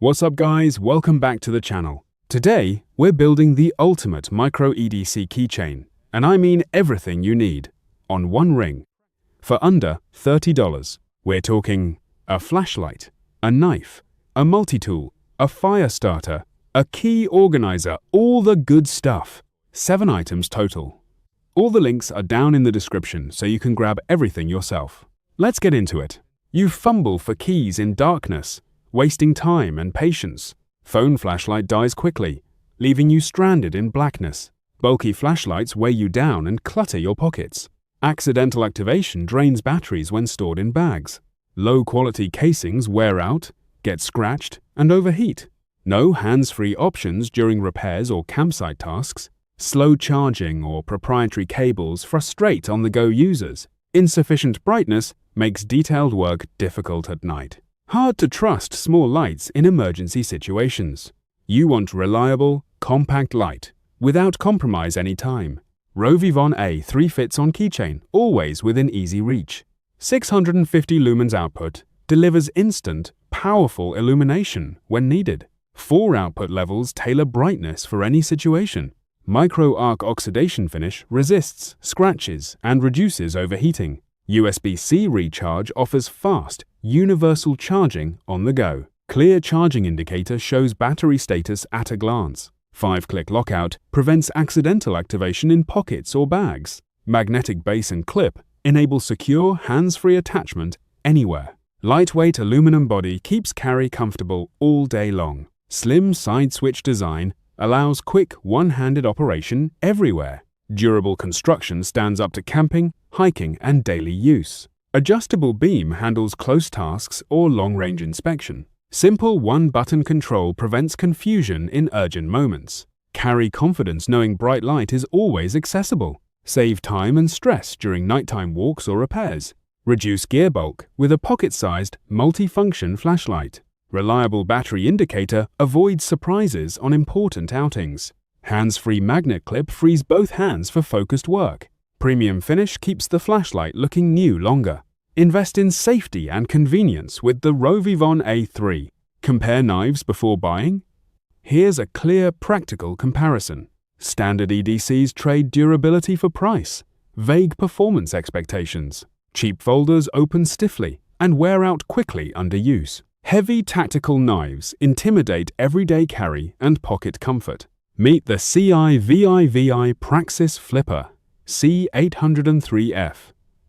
What's up guys, welcome back to the channel. Today, we're building the ultimate micro EDC keychain, and I mean everything you need, on one ring. For under $30, we're talking a flashlight, a knife, a multi-tool, a fire starter, a key organizer, all the good stuff. 7 items total. All the links are down in the description so you can grab everything yourself. Let's get into it. You fumble for keys in darkness, wasting time and patience. Phone flashlight dies quickly, leaving you stranded in blackness. Bulky flashlights weigh you down and clutter your pockets. Accidental activation drains batteries when stored in bags. Low-quality casings wear out, get scratched, and overheat. No hands-free options during repairs or campsite tasks. Slow charging or proprietary cables frustrate on-the-go users. Insufficient brightness makes detailed work difficult at night. Hard to trust small lights in emergency situations. You want reliable, compact light, without compromise any time. RovyVon A3 fits on keychain, always within easy reach. 650 lumens output delivers instant, powerful illumination when needed. 4 output levels tailor brightness for any situation. Micro arc oxidation finish resists scratches and reduces overheating. USB-C recharge offers fast, universal charging on the go. Clear charging indicator shows battery status at a glance. 5-click lockout prevents accidental activation in pockets or bags. Magnetic base and clip enable secure, hands-free attachment anywhere. Lightweight aluminum body keeps carry comfortable all day long. Slim side switch design allows quick one-handed operation everywhere. Durable construction stands up to camping, hiking, and daily use. Adjustable beam handles close tasks or long-range inspection. Simple one-button control prevents confusion in urgent moments. Carry confidence knowing bright light is always accessible. Save time and stress during nighttime walks or repairs. Reduce gear bulk with a pocket-sized, multi-function flashlight. Reliable battery indicator avoids surprises on important outings. Hands-free magnet clip frees both hands for focused work. Premium finish keeps the flashlight looking new longer. Invest in safety and convenience with the RovyVon A3. Compare knives before buying? Here's a clear, practical comparison. Standard EDCs trade durability for price, vague performance expectations. Cheap folders open stiffly and wear out quickly under use. Heavy tactical knives intimidate everyday carry and pocket comfort. Meet the CIVIVI Praxis Flipper C803F.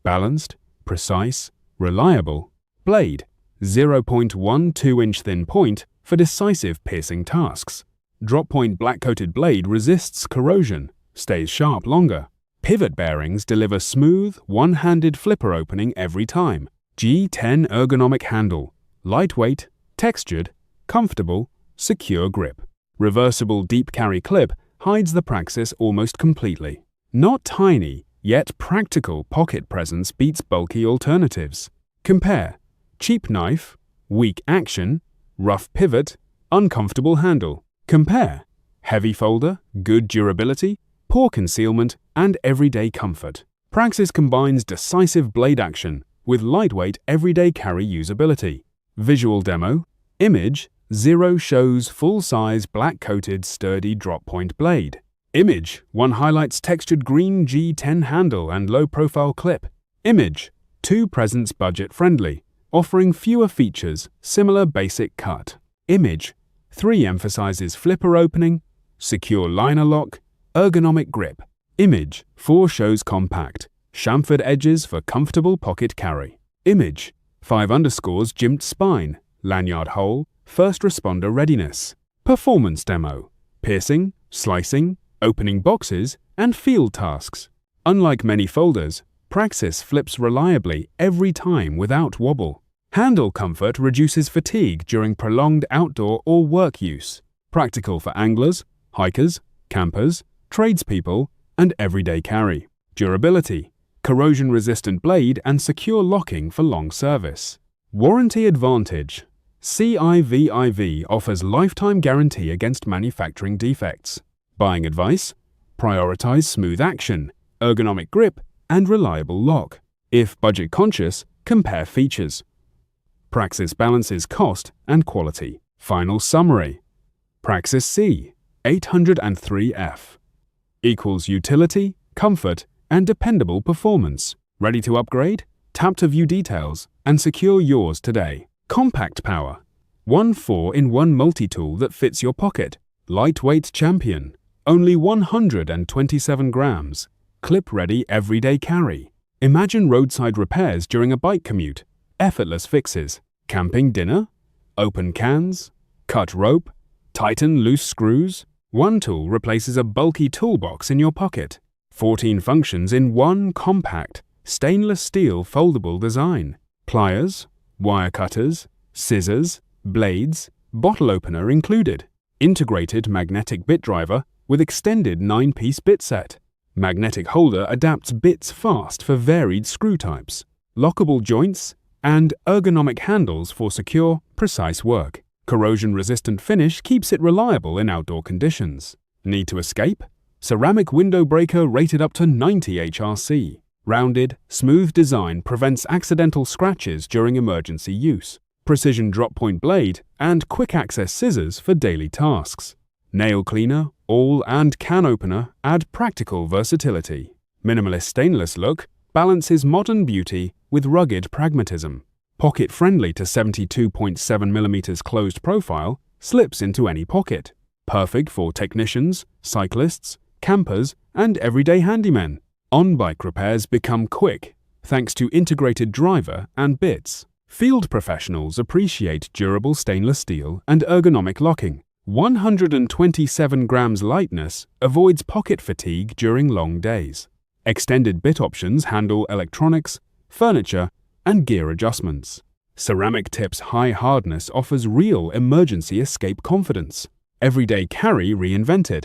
Balanced, precise, reliable. Blade, 0.12-inch thin point for decisive piercing tasks. Drop-point black-coated blade resists corrosion, stays sharp longer. Pivot bearings deliver smooth, one-handed flipper opening every time. G10 ergonomic handle, lightweight, textured, comfortable, secure grip. Reversible deep carry clip hides the Praxis almost completely. Not tiny, yet practical pocket presence beats bulky alternatives. Compare cheap knife, weak action, rough pivot, uncomfortable handle. Compare heavy folder, good durability, poor concealment, and everyday comfort. Praxis combines decisive blade action with lightweight everyday carry usability. Visual demo. Image. 0 shows full-size black-coated sturdy drop-point blade. Image 1 highlights textured green G10 handle and low-profile clip. Image 2 presents budget-friendly, offering fewer features, similar basic cut. Image 3 emphasizes flipper opening, secure liner lock, ergonomic grip. Image 4 shows compact, chamfered edges for comfortable pocket carry. Image 5 underscores jimped spine, lanyard hole, first responder readiness. Performance demo. Piercing, slicing, opening boxes, and field tasks. Unlike many folders, Praxis flips reliably every time without wobble. Handle comfort reduces fatigue during prolonged outdoor or work use. Practical for anglers, hikers, campers, tradespeople, and everyday carry. Durability. Corrosion-resistant blade and secure locking for long service. Warranty advantage. CIVIVI offers lifetime guarantee against manufacturing defects. Buying advice? Prioritize smooth action, ergonomic grip, and reliable lock. If budget conscious, compare features. Praxis balances cost and quality. Final summary. Praxis C 803F equals utility, comfort, and dependable performance. Ready to upgrade? Tap to view details and secure yours today. Compact power. One 4-in-1 multi-tool that fits your pocket. Lightweight champion. Only 127 grams. Clip-ready everyday carry. Imagine roadside repairs during a bike commute. Effortless fixes. Camping dinner? Open cans? Cut rope? Tighten loose screws? One tool replaces a bulky toolbox in your pocket. 14 functions in one compact, stainless steel foldable design. Pliers, wire cutters, scissors, blades, bottle opener included. Integrated magnetic bit driver with extended 9-piece bit set. Magnetic holder adapts bits fast for varied screw types. Lockable joints and ergonomic handles for secure, precise work. Corrosion-resistant finish keeps it reliable in outdoor conditions. Need to escape? Ceramic window breaker rated up to 90 HRC. Rounded, smooth design prevents accidental scratches during emergency use. Precision drop-point blade and quick-access scissors for daily tasks. Nail cleaner, awl and can opener add practical versatility. Minimalist stainless look balances modern beauty with rugged pragmatism. Pocket-friendly to 72.7mm closed profile, slips into any pocket. Perfect for technicians, cyclists, campers, and everyday handymen. On-bike repairs become quick, thanks to integrated driver and bits. Field professionals appreciate durable stainless steel and ergonomic locking. 127 grams lightness avoids pocket fatigue during long days. Extended bit options handle electronics, furniture, and gear adjustments. Ceramic tip's high hardness offers real emergency escape confidence. Everyday carry reinvented.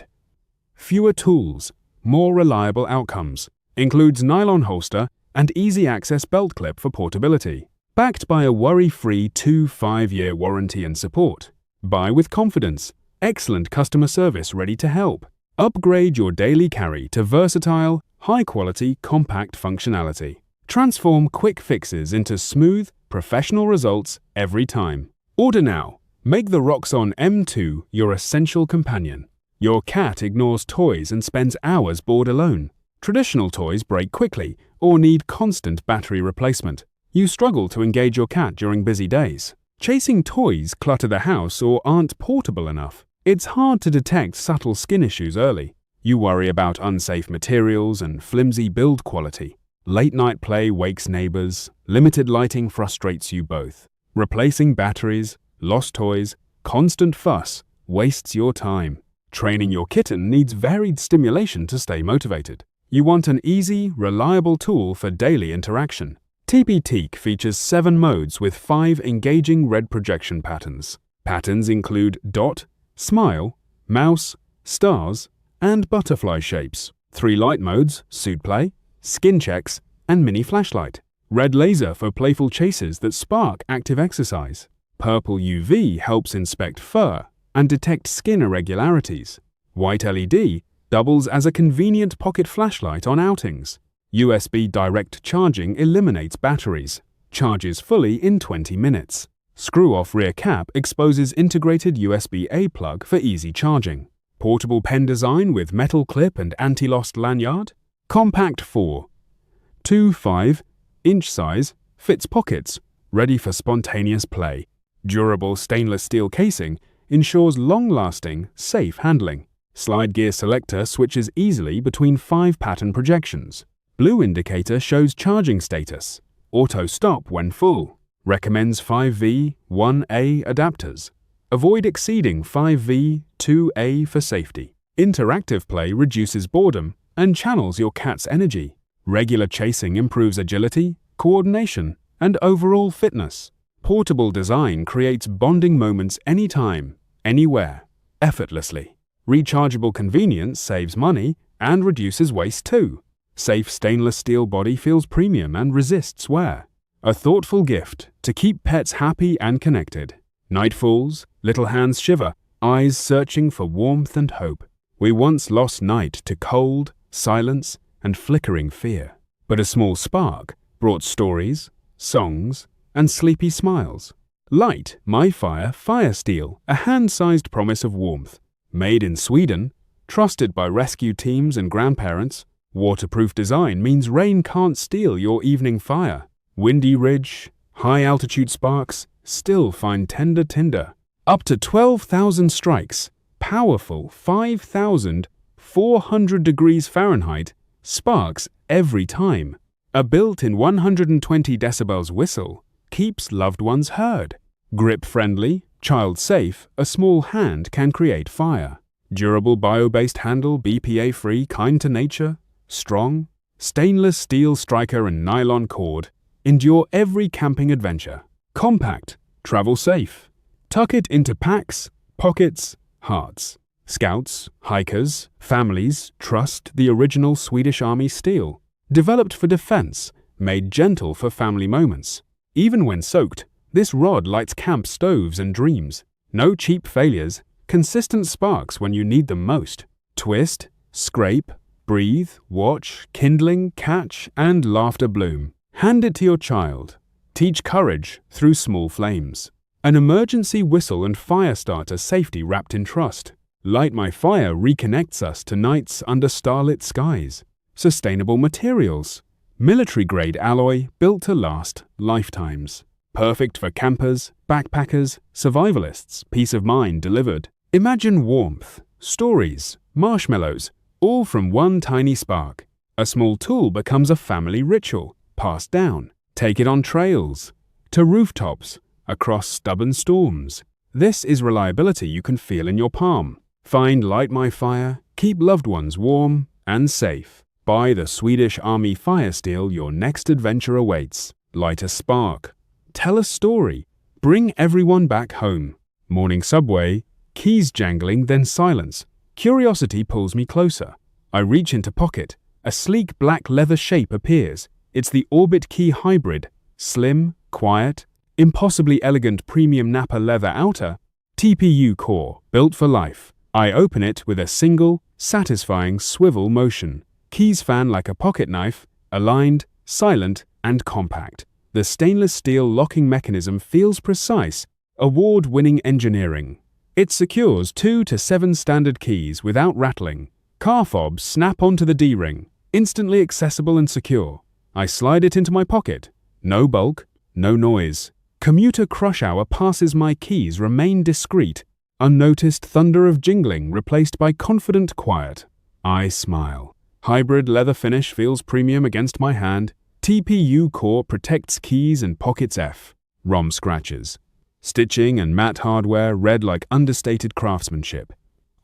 Fewer tools, more reliable outcomes. Includes nylon holster and easy access belt clip for portability. Backed by a worry-free 2-5-year warranty and support. Buy with confidence. Excellent customer service ready to help. Upgrade your daily carry to versatile, high-quality, compact functionality. Transform quick fixes into smooth, professional results every time. Order now. Make the ROXON M2 your essential companion. Your cat ignores toys and spends hours bored alone. Traditional toys break quickly or need constant battery replacement. You struggle to engage your cat during busy days. Chasing toys clutter the house or aren't portable enough. It's hard to detect subtle skin issues early. You worry about unsafe materials and flimsy build quality. Late-night play wakes neighbors. Limited lighting frustrates you both. Replacing batteries, lost toys, constant fuss wastes your time. Training your kitten needs varied stimulation to stay motivated. You want an easy, reliable tool for daily interaction. TBTeek features 7 modes with 5 engaging red projection patterns. Patterns include dot, smile, mouse, stars, and butterfly shapes. 3 light modes, suit play, skin checks, and mini flashlight. Red laser for playful chases that spark active exercise. Purple UV helps inspect fur and detect skin irregularities. White LED doubles as a convenient pocket flashlight on outings. USB direct charging eliminates batteries. Charges fully in 20 minutes. Screw-off rear cap exposes integrated USB-A plug for easy charging. Portable pen design with metal clip and anti-lost lanyard. Compact 4.25-inch size, fits pockets, ready for spontaneous play. Durable stainless steel casing ensures long-lasting, safe handling. Slide gear selector switches easily between 5 pattern projections. Blue indicator shows charging status. Auto stop when full. Recommends 5V1A adapters. Avoid exceeding 5V2A for safety. Interactive play reduces boredom and channels your cat's energy. Regular chasing improves agility, coordination, and overall fitness. Portable design creates bonding moments anytime, anywhere, effortlessly. Rechargeable convenience saves money and reduces waste too. Safe stainless steel body feels premium and resists wear. A thoughtful gift to keep pets happy and connected. Night falls, little hands shiver, eyes searching for warmth and hope. We once lost night to cold, silence, and flickering fear. But a small spark brought stories, songs, and sleepy smiles. Light My Fire Fire Steel, a hand-sized promise of warmth. Made in Sweden, trusted by rescue teams and grandparents, waterproof design means rain can't steal your evening fire. Windy ridge, high-altitude sparks still find tender tinder. Up to 12,000 strikes, powerful 5,400 degrees Fahrenheit, sparks every time. A built-in 120 decibels whistle keeps loved ones heard. Grip-friendly, child-safe, a small hand can create fire. Durable bio-based handle, BPA-free, kind to nature, strong. Stainless steel striker and nylon cord endure every camping adventure. Compact, travel safe. Tuck it into packs, pockets, hearts. Scouts, hikers, families trust the original Swedish Army steel. Developed for defense, made gentle for family moments. Even when soaked, this rod lights camp stoves and dreams. No cheap failures, consistent sparks when you need them most. Twist, scrape, breathe, watch, kindling, catch, and laughter bloom. Hand it to your child. Teach courage through small flames. An emergency whistle and fire starter safety wrapped in trust. Light My Fire reconnects us to nights under starlit skies. Sustainable materials. Military-grade alloy built to last lifetimes. Perfect for campers, backpackers, survivalists, peace of mind delivered. Imagine warmth, stories, marshmallows, all from one tiny spark. A small tool becomes a family ritual, passed down. Take it on trails, to rooftops, across stubborn storms. This is reliability you can feel in your palm. Find Light My Fire, keep loved ones warm and safe. Buy the Swedish Army Fire Steel your next adventure awaits. Light a spark. Tell a story. Bring everyone back home. Morning subway, keys jangling, then silence. Curiosity pulls me closer. I reach into pocket. A sleek black leather shape appears. It's the Orbitkey hybrid. Slim, quiet, impossibly elegant premium Napa leather outer, TPU core, built for life. I open it with a single, satisfying swivel motion. Keys fan like a pocket knife, aligned, silent, and compact. The stainless steel locking mechanism feels precise, award-winning engineering. It secures 2 to 7 standard keys without rattling. Car fobs snap onto the D-ring, instantly accessible and secure. I slide it into my pocket. No bulk, no noise. Commuter crush hour passes my keys remain discreet. Unnoticed thunder of jingling replaced by confident quiet. I smile. Hybrid leather finish feels premium against my hand. TPU core protects keys and pockets F. ROM scratches. Stitching and matte hardware read like understated craftsmanship.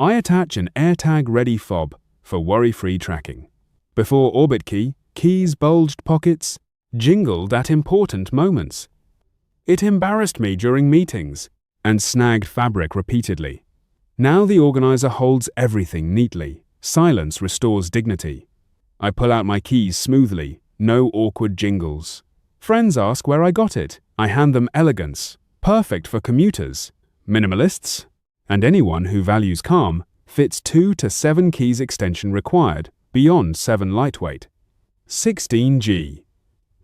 I attach an AirTag-ready fob for worry-free tracking. Before Orbitkey, keys bulged pockets, jingled at important moments. It embarrassed me during meetings and snagged fabric repeatedly. Now the organizer holds everything neatly. Silence restores dignity. I pull out my keys smoothly, no awkward jingles. Friends ask where I got it. I hand them elegance, perfect for commuters, minimalists, and anyone who values calm. Fits 2 to 7 keys extension required, beyond 7 lightweight. 16G.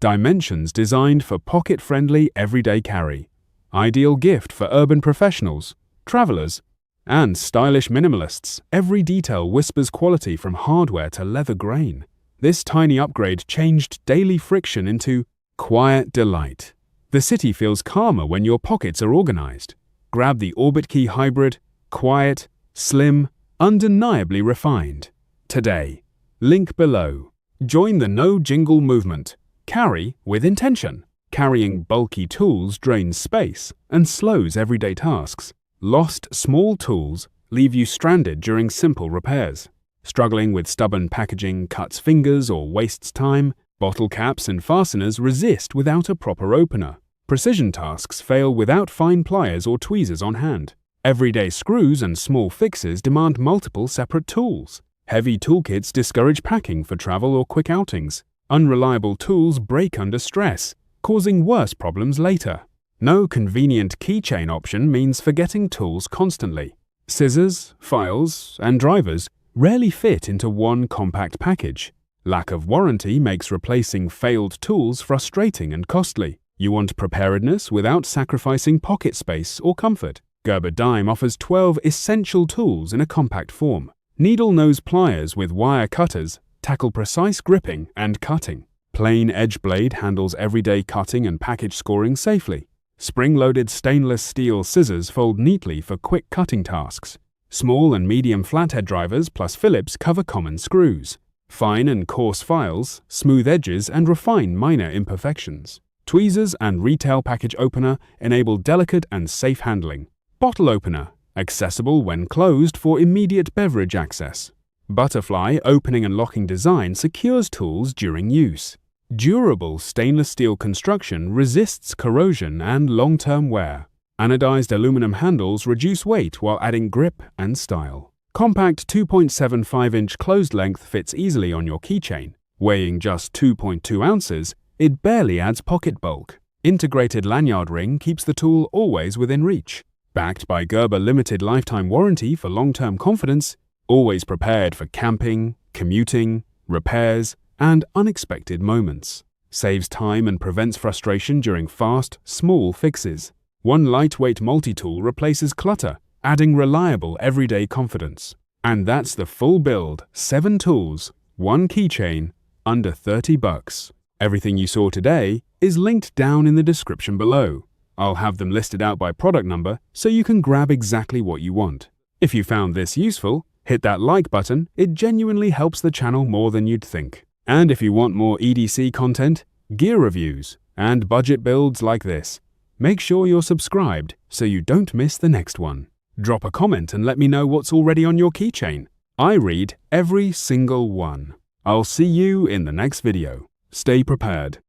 Dimensions designed for pocket-friendly everyday carry. Ideal gift for urban professionals, travelers, and stylish minimalists. Every detail whispers quality from hardware to leather grain. This tiny upgrade changed daily friction into quiet delight. The city feels calmer when your pockets are organized. Grab the Orbitkey hybrid, quiet, slim, undeniably refined. Today. Link below. Join the no jingle movement. Carry with intention. Carrying bulky tools drains space and slows everyday tasks. Lost small tools leave you stranded during simple repairs. Struggling with stubborn packaging cuts fingers or wastes time. Bottle caps and fasteners resist without a proper opener. Precision tasks fail without fine pliers or tweezers on hand. Everyday screws and small fixes demand multiple separate tools. Heavy toolkits discourage packing for travel or quick outings. Unreliable tools break under stress, causing worse problems later. No convenient keychain option means forgetting tools constantly. Scissors, files, and drivers rarely fit into one compact package. Lack of warranty makes replacing failed tools frustrating and costly. You want preparedness without sacrificing pocket space or comfort. Gerber Dime offers 12 essential tools in a compact form. Needle nose pliers with wire cutters tackle precise gripping and cutting. Plain edge blade handles everyday cutting and package scoring safely. Spring-loaded stainless steel scissors fold neatly for quick cutting tasks. Small and medium flathead drivers plus Phillips cover common screws. Fine and coarse files, smooth edges, and refine minor imperfections. Tweezers and retail package opener enable delicate and safe handling. Bottle opener, accessible when closed for immediate beverage access. Butterfly opening and locking design secures tools during use. Durable stainless steel construction resists corrosion and long-term wear. Anodized aluminum handles reduce weight while adding grip and style. Compact 2.75-inch closed length fits easily on your keychain. Weighing just 2.2 ounces, it barely adds pocket bulk. Integrated lanyard ring keeps the tool always within reach. Backed by Gerber limited lifetime warranty for long-term confidence, always prepared for camping, commuting, repairs, and unexpected moments. Saves time and prevents frustration during fast, small fixes. One lightweight multi-tool replaces clutter, adding reliable everyday confidence. And that's the full build, 7 tools, 1 keychain, under $30. Everything you saw today is linked down in the description below. I'll have them listed out by product number so you can grab exactly what you want. If you found this useful, hit that like button. It genuinely helps the channel more than you'd think. And if you want more EDC content, gear reviews, and budget builds like this, make sure you're subscribed so you don't miss the next one. Drop a comment and let me know what's already on your keychain. I read every single one. I'll see you in the next video. Stay prepared.